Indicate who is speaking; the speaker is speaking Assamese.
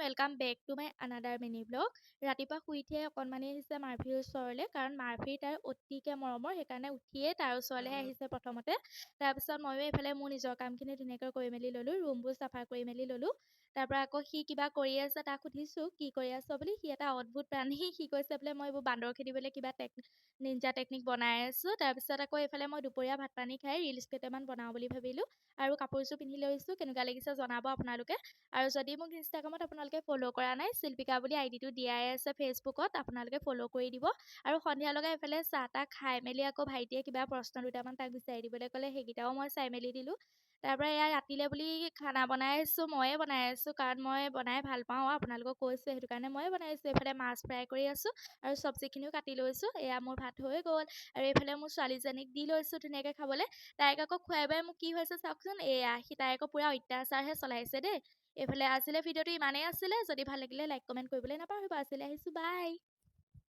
Speaker 1: Welcome back to my another mini blog. ৰাতিপুৱা শুই উঠিয়ে অকণমানি আহিছে মাৰফিৰ ওচৰলৈ, কাৰণ মাৰফি তাৰ অতিকে মৰমৰ, সেইকাৰণে উঠিয়ে তাৰ ওচৰলৈ আহিছে প্ৰথমতে। তাৰপিছত ময়ো এইফালে মোৰ নিজৰ কামখিনি ধুনীয়াকৈ কৰি মেলি ল'লোঁ, ৰুমবোৰ চাফা কৰি মেলি ল'লোঁ। তাৰপৰা আকৌ সি কিবা কৰি আছে, তাক সুধিছোঁ কি কৰি আছ বুলি। সি এটা অদ্ভুত প্ৰাণী, সি কৈছে বোলে মই এইবোৰ বান্দৰ খেদিবলৈ কিবা নিঞ্জা টেকনিক বনাই আছোঁ। তাৰপিছত আকৌ এইফালে মই দুপৰীয়া ভাত পানী খাই ৰিলচ কেইটামান বনাওঁ বুলি ভাবিলোঁ, আৰু কাপোৰযোৰ পিন্ধি লৈছোঁ। কেনেকুৱা লাগিছে জনাব আপোনালোকে। আৰু যদি মোক ইনষ্টাগ্ৰামত আপোনালোকে ফ'ল' কৰা নাই, শিল্পিকা বুলি আইডিটো দিয়াই আছে ফেচবুকত, আপোনালোকে ফ'ল' কৰি দিব। আৰু সন্ধিয়া লগাই এইফালে চাহ তাহ খাই মেলি আকৌ ভাইটিয়ে কিবা প্ৰশ্ন দুটামান তাক বিচাৰি দিবলৈ ক'লে, সেইকেইটাও মই চাই মেলি দিলোঁ। তাৰপৰা এয়া ৰাতিলৈ বুলি খানা বনাই আছোঁ, ময়ে বনাই আছোঁ, কাৰণ মই বনাই ভাল পাওঁ। আপোনালোকক কৈছোঁ, সেইটো কাৰণে ময়ে বনাই আছোঁ। এইফালে মাছ ফ্ৰাই কৰি আছোঁ আৰু চব্জিখিনিও কাটি লৈছোঁ। এয়া মোৰ ভাত হৈ গ'ল। আৰু এইফালে মোৰ ছোৱালীজনীক দি লৈছোঁ ধুনীয়াকৈ খাবলৈ। তাইক আকৌ খুৱাই বাই মোক কি হৈছে চাওকচোন। এয়া তাই আকৌ পূৰা অত্যাচাৰহে চলাইছে দেই। এইফালে আজিলৈ ভিডিঅ'টো ইমানেই আছিলে। যদি ভাল লাগিলে লাইক কমেণ্ট কৰিবলৈ নাপাহৰিব। আজিলৈ আহিছোঁ, বাই।